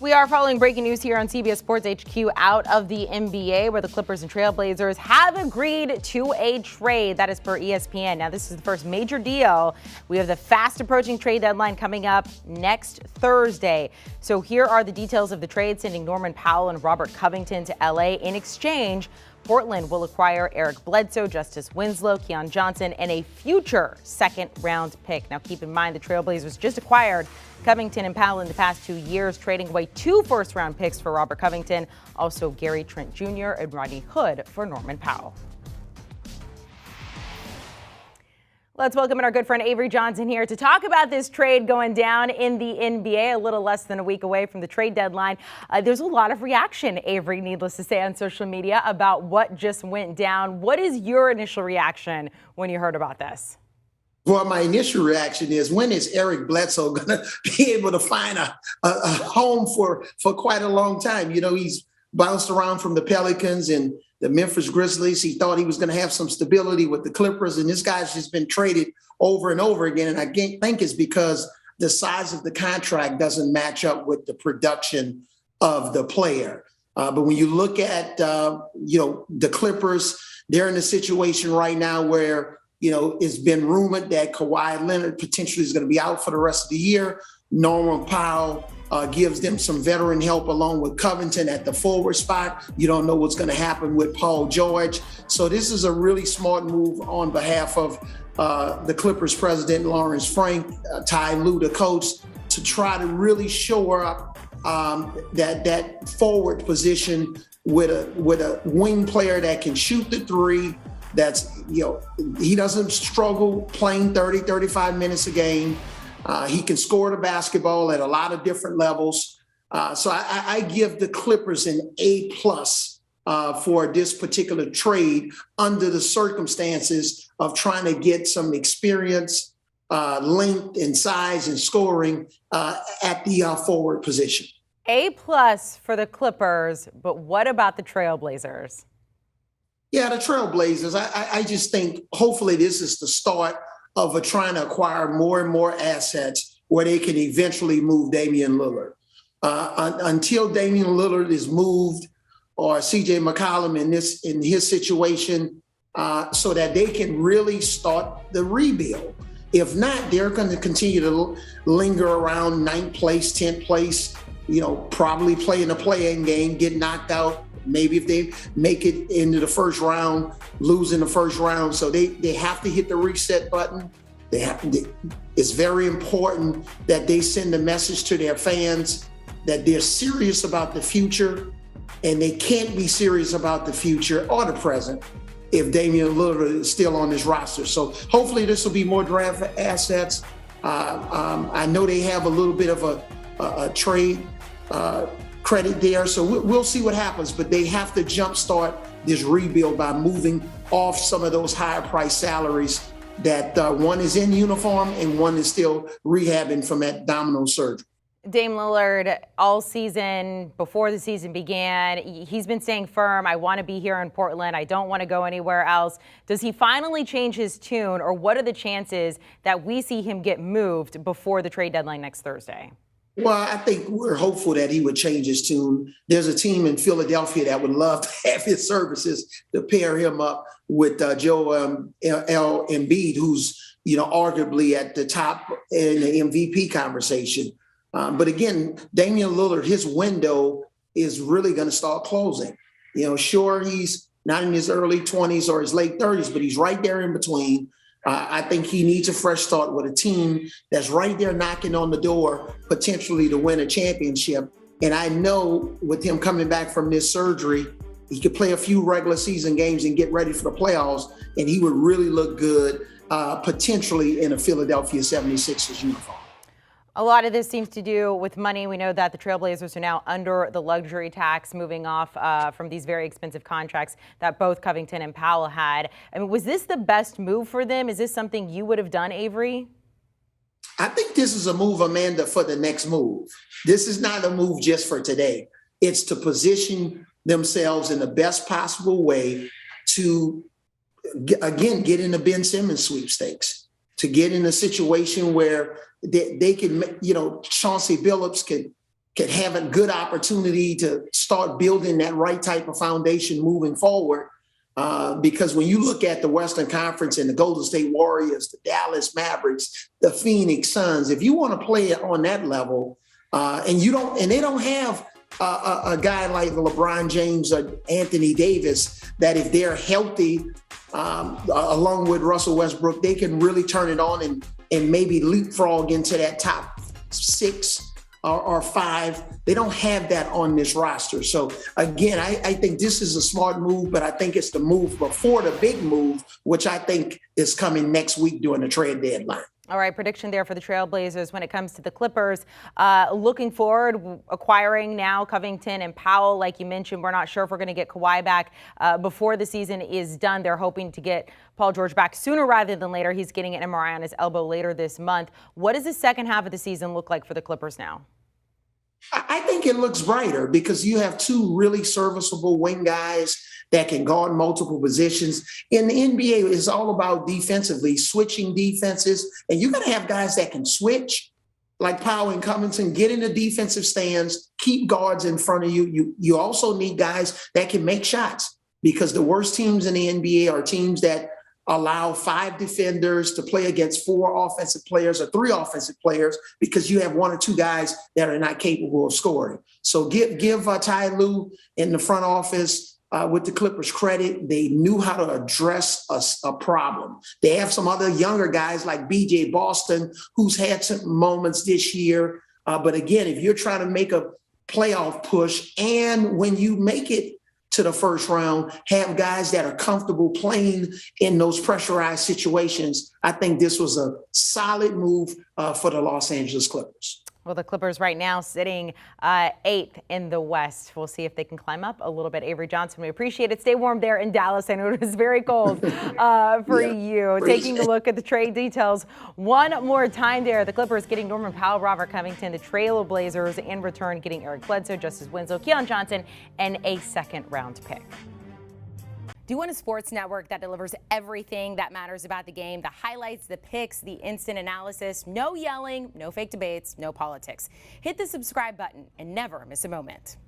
We are following breaking news here on CBS Sports HQ out of the NBA, where the Clippers and Trailblazers have agreed to a trade. That is per ESPN. Now, this is the first major deal. We have the fast approaching trade deadline coming up next Thursday. So here are the details of the trade, sending Norman Powell and Robert Covington to LA. In exchange, Portland will acquire Eric Bledsoe, Justice Winslow, Avery Johnson, and a future second-round pick. Now, keep in mind the Trailblazers just acquired Covington and Powell in the past 2 years, trading away 2 first-round picks for Robert Covington, also Gary Trent Jr. and Rodney Hood for Norman Powell. Let's welcome in our good friend Avery Johnson here to talk about this trade going down in the NBA, a little less than a week away from the trade deadline. There's a lot of reaction, Avery, needless to say, on social media about what just went down. What is your initial reaction when you heard about this? Well, my initial reaction is, when is Eric Bledsoe going to be able to find a home for quite a long time? You know, he's bounced around from the Pelicans and the Memphis Grizzlies. He thought he was going to have some stability with the Clippers, and this guy's just been traded over and over again. And I think it's because the size of the contract doesn't match up with the production of the player. But when you look at, the Clippers, they're in a situation right now where, it's been rumored that Kawhi Leonard potentially is going to be out for the rest of the year. Norman Powell gives them some veteran help along with Covington at the forward spot. You don't know what's going to happen with Paul George. So this is a really smart move on behalf of the Clippers president, Lawrence Frank, Ty Lue, the coach, to try to really shore up that forward position with a wing player that can shoot the three. That's, he doesn't struggle playing 30, 35 minutes a game. He can score the basketball at a lot of different levels. So I give the Clippers an A+ for this particular trade under the circumstances of trying to get some experience, length and size and scoring at the forward position. A+ for the Clippers, but what about the Trailblazers? Yeah, the Trailblazers, I just think hopefully this is the start of trying to acquire more and more assets where they can eventually move Damian Lillard. Until Damian Lillard is moved, or CJ McCollum in his situation, so that they can really start the rebuild. If not, they're going to continue to linger around 9th place, 10th place, probably play in a play-in game, get knocked out. Maybe if they make it into the first round, lose in the first round. So they have to hit the reset button. It's very important that they send a message to their fans that they're serious about the future, and they can't be serious about the future or the present if Damian Lillard is still on this roster. So hopefully this will be more draft assets. I know they have a little bit of a trade credit there. So we'll see what happens, but they have to jumpstart this rebuild by moving off some of those higher price salaries that one is in uniform and one is still rehabbing from that abdominal surgery. Dame Lillard, all season, before the season began, he's been staying firm. I want to be here in Portland. I don't want to go anywhere else. Does he finally change his tune, or what are the chances that we see him get moved before the trade deadline next Thursday? Well, I think we're hopeful that he would change his tune. There's a team in Philadelphia that would love to have his services to pair him up with Joel Embiid, who's, arguably at the top in the MVP conversation. But again, Damian Lillard, his window is really going to start closing. Sure, he's not in his early 20s or his late 30s, but he's right there in between. I think he needs a fresh start with a team that's right there knocking on the door, potentially to win a championship. And I know with him coming back from this surgery, he could play a few regular season games and get ready for the playoffs, and he would really look good, potentially in a Philadelphia 76ers uniform. A lot of this seems to do with money. We know that the Trailblazers are now under the luxury tax, moving off from these very expensive contracts that both Covington and Powell had. I mean, was this the best move for them? Is this something you would have done, Avery? I think this is a move, Amanda, for the next move. This is not a move just for today. It's to position themselves in the best possible way to, again, get in the Ben Simmons sweepstakes, to get in a situation where they can, Chauncey Billups could can have a good opportunity to start building that right type of foundation moving forward. Because when you look at the Western Conference and the Golden State Warriors, the Dallas Mavericks, the Phoenix Suns, if you want to play it on that level, and they don't have a guy like LeBron James or Anthony Davis, that if they're healthy, along with Russell Westbrook, they can really turn it on and maybe leapfrog into that top 6 or 5. They don't have that on this roster. So again, I think this is a smart move, but I think it's the move before the big move, which I think is coming next week during the trade deadline. All right, prediction there for the Trailblazers when it comes to the Clippers. Looking forward, acquiring now Covington and Powell. Like you mentioned, we're not sure if we're going to get Kawhi back before the season is done. They're hoping to get Paul George back sooner rather than later. He's getting an MRI on his elbow later this month. What does the second half of the season look like for the Clippers now? I think it looks brighter because you have 2 really serviceable wing guys that can guard multiple positions. In the NBA, it's all about defensively, switching defenses. And you're going to have guys that can switch, like Powell and Covington, get in the defensive stands, keep guards in front of you. You also need guys that can make shots, because the worst teams in the NBA are teams that allow 5 defenders to play against 4 offensive players or 3 offensive players, because you have 1 or 2 guys that are not capable of scoring. So give Ty Lue in the front office with the Clippers credit. They knew how to address a problem. They have some other younger guys like BJ Boston, who's had some moments this year. But again, if you're trying to make a playoff push, and when you make it to the first round, have guys that are comfortable playing in those pressurized situations, I think this was a solid move for the Los Angeles Clippers. Well, the Clippers right now sitting 8th in the West. We'll see if they can climb up a little bit. Avery Johnson, we appreciate it. Stay warm there in Dallas. I know it was very cold for you. Taking a look at the trade details one more time there. The Clippers getting Norman Powell, Robert Covington, the Trailblazers in return getting Eric Bledsoe, Justice Winslow, Keon Johnson, and a second-round pick. Do you want a sports network that delivers everything that matters about the game? The highlights, the picks, the instant analysis, no yelling, no fake debates, no politics. Hit the subscribe button and never miss a moment.